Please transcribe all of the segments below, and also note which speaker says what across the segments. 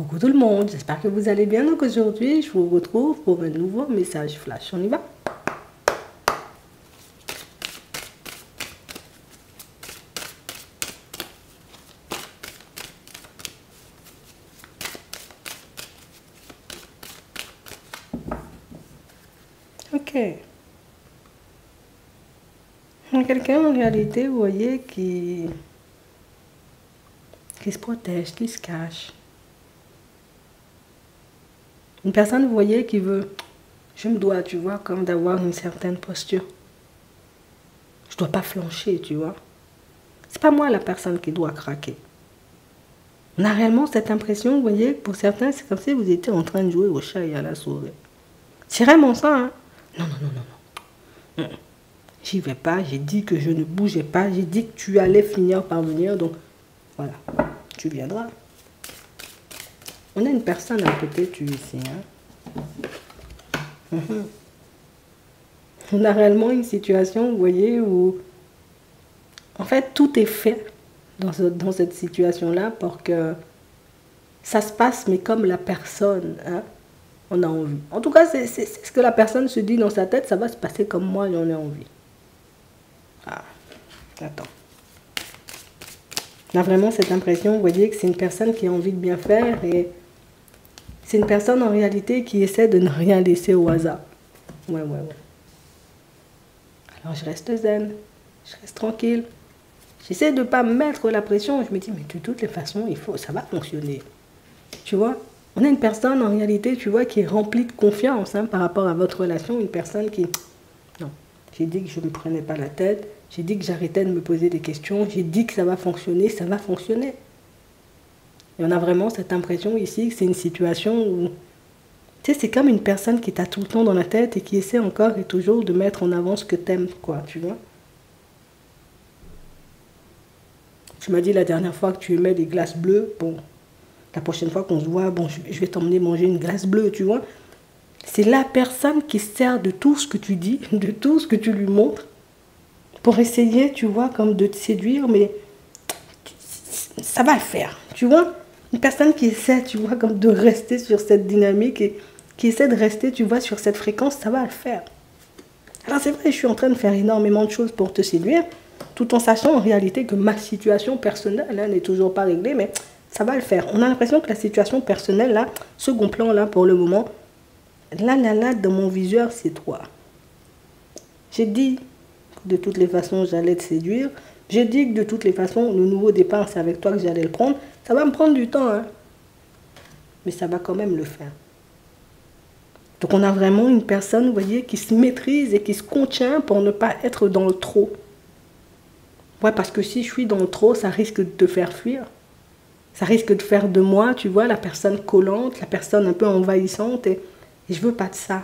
Speaker 1: Coucou tout le monde, j'espère que vous allez bien. Donc aujourd'hui, je vous retrouve pour un nouveau message flash. On y va? Ok. Il y a quelqu'un en réalité, vous voyez, qui se protège, qui se cache. Une personne, vous voyez, qui veut, je me dois, tu vois, comme d'avoir une certaine posture. Je dois pas flancher, tu vois. C'est pas moi la personne qui doit craquer. On a réellement cette impression, vous voyez, pour certains, c'est comme si vous étiez en train de jouer au chat et à la souris. C'est vraiment ça, hein. Non, non, non, non, non. J'y vais pas, j'ai dit que je ne bougeais pas, j'ai dit que tu allais finir par venir, donc voilà, tu viendras. On a une personne à côté de tu ici, hein. On a réellement une situation, vous voyez, où en fait tout est fait dans cette situation-là pour que ça se passe, mais comme la personne, hein, on a envie. En tout cas, c'est ce que la personne se dit dans sa tête, ça va se passer comme moi j'en ai envie. Ah, attends. On a vraiment cette impression, vous voyez, que c'est une personne qui a envie de bien faire et c'est une personne en réalité qui essaie de ne rien laisser au hasard. Ouais, ouais, ouais. Alors je reste zen, je reste tranquille. J'essaie de ne pas me mettre la pression. Je me dis, mais de toutes les façons, ça va fonctionner. Tu vois, on a une personne en réalité, tu vois, qui est remplie de confiance, hein, par rapport à votre relation. Une personne qui... Non, j'ai dit que je ne me prenais pas la tête. J'ai dit que j'arrêtais de me poser des questions. J'ai dit que ça va fonctionner, ça va fonctionner. Et on a vraiment cette impression ici que c'est une situation où... Tu sais, c'est comme une personne qui t'a tout le temps dans la tête et qui essaie encore et toujours de mettre en avant ce que t'aimes, quoi, tu vois. Tu m'as dit la dernière fois que tu aimais les glaces bleues. Bon, la prochaine fois qu'on se voit, bon, je vais t'emmener manger une glace bleue, tu vois. C'est la personne qui se sert de tout ce que tu dis, de tout ce que tu lui montres, pour essayer, tu vois, comme de te séduire, mais ça va le faire, tu vois. Une personne qui essaie, tu vois, comme de rester sur cette dynamique et qui essaie de rester, tu vois, sur cette fréquence, ça va le faire. Alors c'est vrai, je suis en train de faire énormément de choses pour te séduire, tout en sachant en réalité que ma situation personnelle, hein, n'est toujours pas réglée, mais ça va le faire. On a l'impression que la situation personnelle, là, second plan, là, pour le moment, là, dans mon viseur, c'est toi. J'ai dit que de toutes les façons, j'allais te séduire. J'ai dit que de toutes les façons, le nouveau départ, c'est avec toi que j'allais le prendre. Ça va me prendre du temps, hein. Mais ça va quand même le faire. Donc on a vraiment une personne, vous voyez, qui se maîtrise et qui se contient pour ne pas être dans le trop. Ouais, parce que si je suis dans le trop, ça risque de te faire fuir. Ça risque de faire de moi, tu vois, la personne collante, la personne un peu envahissante. Et je veux pas de ça.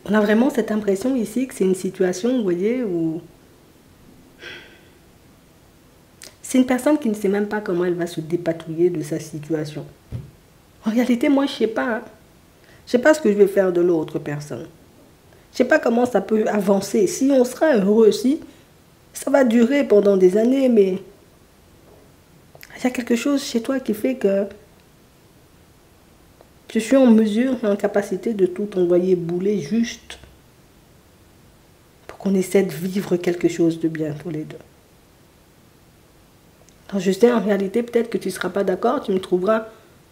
Speaker 1: On a vraiment cette impression ici que c'est une situation, vous voyez, où... C'est une personne qui ne sait même pas comment elle va se dépatouiller de sa situation. En réalité, moi, je ne sais pas. Hein. Je ne sais pas ce que je vais faire de l'autre personne. Je ne sais pas comment ça peut avancer. Si on sera heureux aussi, ça va durer pendant des années, mais il y a quelque chose chez toi qui fait que je suis en mesure et en capacité de tout envoyer bouler juste pour qu'on essaie de vivre quelque chose de bien tous les deux. Alors je sais, en réalité, peut-être que tu ne seras pas d'accord, tu me trouveras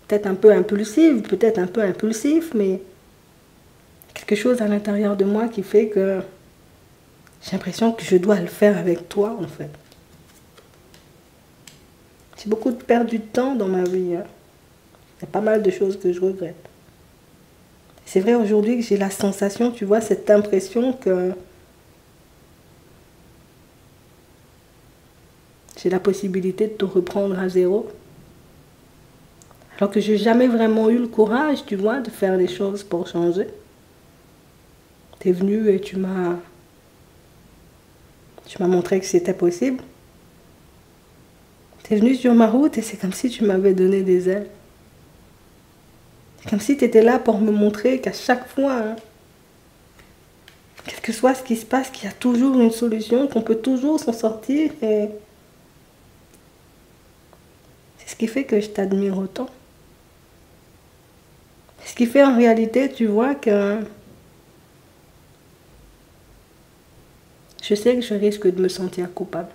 Speaker 1: peut-être un peu impulsive, peut-être un peu impulsif, mais quelque chose à l'intérieur de moi qui fait que j'ai l'impression que je dois le faire avec toi, en fait. J'ai beaucoup perdu de temps dans ma vie. Hein. Il y a pas mal de choses que je regrette. C'est vrai aujourd'hui que j'ai la sensation, tu vois, cette impression que j'ai la possibilité de te reprendre à zéro. Alors que je n'ai jamais vraiment eu le courage, tu vois, de faire les choses pour changer. Tu es venu et tu m'as montré que c'était possible. Tu es venu sur ma route et c'est comme si tu m'avais donné des ailes. C'est comme si tu étais là pour me montrer qu'à chaque fois, hein, quel que soit ce qui se passe, qu'il y a toujours une solution, qu'on peut toujours s'en sortir et ce qui fait que je t'admire autant. Ce qui fait en réalité, tu vois que je sais que je risque de me sentir coupable.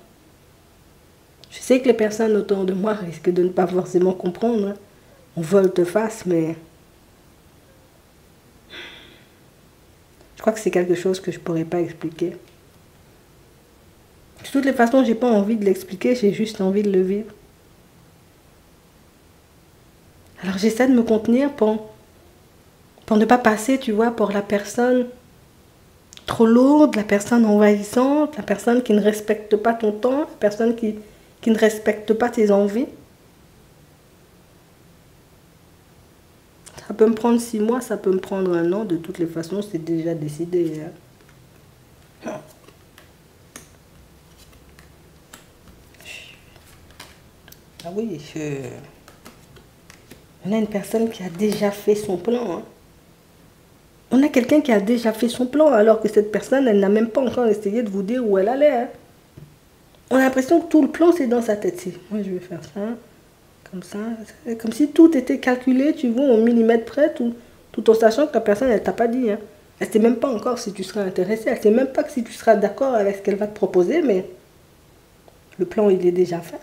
Speaker 1: Je sais que les personnes autour de moi risquent de ne pas forcément comprendre. Hein. On volte-face, mais je crois que c'est quelque chose que je ne pourrais pas expliquer. De toutes les façons, j'ai pas envie de l'expliquer, j'ai juste envie de le vivre. Alors j'essaie de me contenir pour ne pas passer, tu vois, pour la personne trop lourde, la personne envahissante, la personne qui ne respecte pas ton temps, la personne qui ne respecte pas tes envies. Ça peut me prendre 6 mois, ça peut me prendre 1 an, de toutes les façons, c'est déjà décidé. Hein. Ah oui, on a une personne qui a déjà fait son plan. Hein. On a quelqu'un qui a déjà fait son plan, alors que cette personne, elle n'a même pas encore essayé de vous dire où elle allait. Hein. On a l'impression que tout le plan, c'est dans sa tête. Moi, je vais faire ça, comme si tout était calculé, tu vois, au millimètre près, tout en sachant que la personne, elle t'a pas dit. Hein. Elle ne sait même pas encore si tu seras intéressé, elle ne sait même pas si tu seras d'accord avec ce qu'elle va te proposer, mais le plan, il est déjà fait.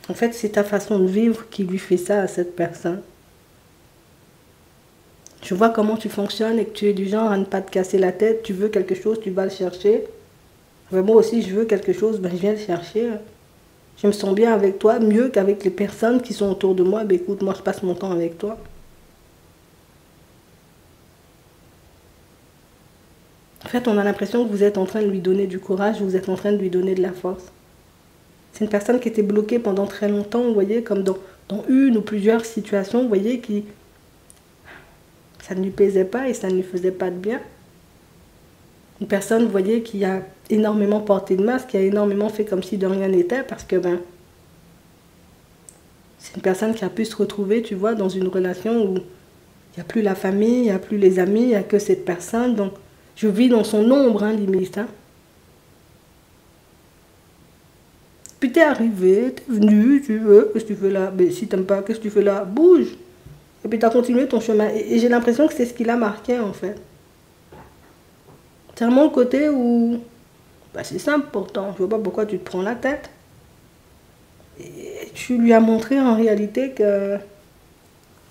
Speaker 1: En fait, c'est ta façon de vivre qui lui fait ça à cette personne. Tu vois comment tu fonctionnes et que tu es du genre à ne pas te casser la tête. Tu veux quelque chose, tu vas le chercher. Mais moi aussi, je veux quelque chose, ben, je viens le chercher. Je me sens bien avec toi, mieux qu'avec les personnes qui sont autour de moi. Ben, écoute, moi, je passe mon temps avec toi. En fait, on a l'impression que vous êtes en train de lui donner du courage, vous êtes en train de lui donner de la force. C'est une personne qui était bloquée pendant très longtemps, vous voyez, comme dans une ou plusieurs situations, vous voyez, qui ça ne lui plaisait pas et ça ne lui faisait pas de bien. Une personne, vous voyez, qui a énormément porté de masque, qui a énormément fait comme si de rien n'était, parce que ben, c'est une personne qui a pu se retrouver, tu vois, dans une relation où il n'y a plus la famille, il n'y a plus les amis, il n'y a que cette personne. Donc, je vis dans son ombre, hein, limite. Hein. Puis t'es arrivé, t'es venu, tu veux, qu'est-ce que tu fais là? Mais si t'aimes pas, qu'est-ce que tu fais là? Bouge! Et puis t'as continué ton chemin. Et j'ai l'impression que c'est ce qui l'a marqué, en fait. C'est vraiment le côté où... Bah, c'est simple pourtant, je vois pas pourquoi tu te prends la tête. Et tu lui as montré en réalité que...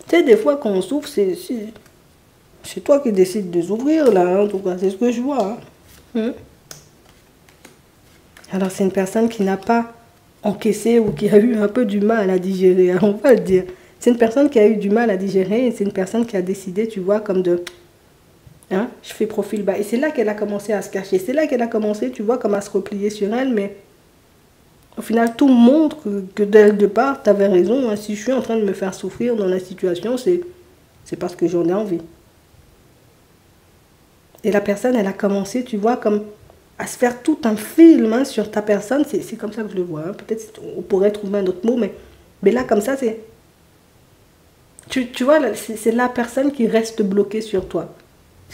Speaker 1: Tu sais, des fois quand on souffre, c'est toi qui décides de s'ouvrir là, hein, en tout cas, c'est ce que je vois. Hein. Alors c'est une personne qui n'a pas encaissé ou qui a eu un peu du mal à digérer, hein, on va le dire. C'est une personne qui a eu du mal à digérer et c'est une personne qui a décidé, tu vois, comme de... Hein, je fais profil bas. Et c'est là qu'elle a commencé à se cacher. C'est là qu'elle a commencé, tu vois, comme à se replier sur elle. Mais au final, tout montre que dès le départ, tu avais raison. Hein. Si je suis en train de me faire souffrir dans la situation, c'est parce que j'en ai envie. Et la personne, elle a commencé, tu vois, comme à se faire tout un film hein, sur ta personne. C'est comme ça que je le vois. Hein. Peut-être on pourrait trouver un autre mot, mais là, comme ça, c'est... Tu vois, c'est la personne qui reste bloquée sur toi.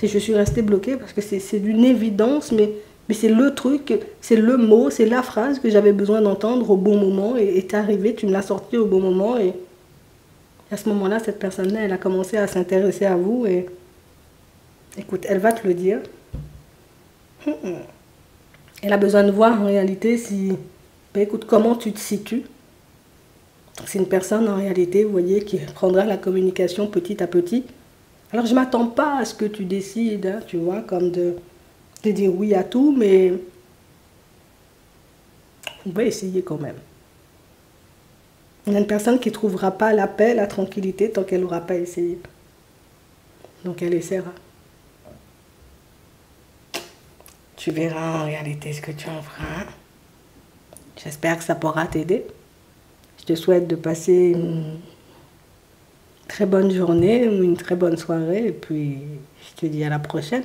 Speaker 1: Je suis restée bloquée parce que c'est d'une évidence, mais c'est le truc, c'est le mot, c'est la phrase que j'avais besoin d'entendre au bon moment. Et t'es arrivé, tu me l'as sorti au bon moment. Et à ce moment-là, cette personne-là, elle a commencé à s'intéresser à vous. Et écoute, elle va te le dire. Elle a besoin de voir en réalité si... Ben, écoute, comment tu te situes. C'est une personne en réalité, vous voyez, qui prendra la communication petit à petit. Alors je ne m'attends pas à ce que tu décides, hein, tu vois, comme de dire oui à tout, mais on va essayer quand même. Il y a une personne qui ne trouvera pas la paix, la tranquillité, tant qu'elle n'aura pas essayé. Donc elle essaiera. Tu verras en réalité ce que tu en feras. J'espère que ça pourra t'aider. Je te souhaite de passer une très bonne journée ou une très bonne soirée. Et puis, je te dis à la prochaine.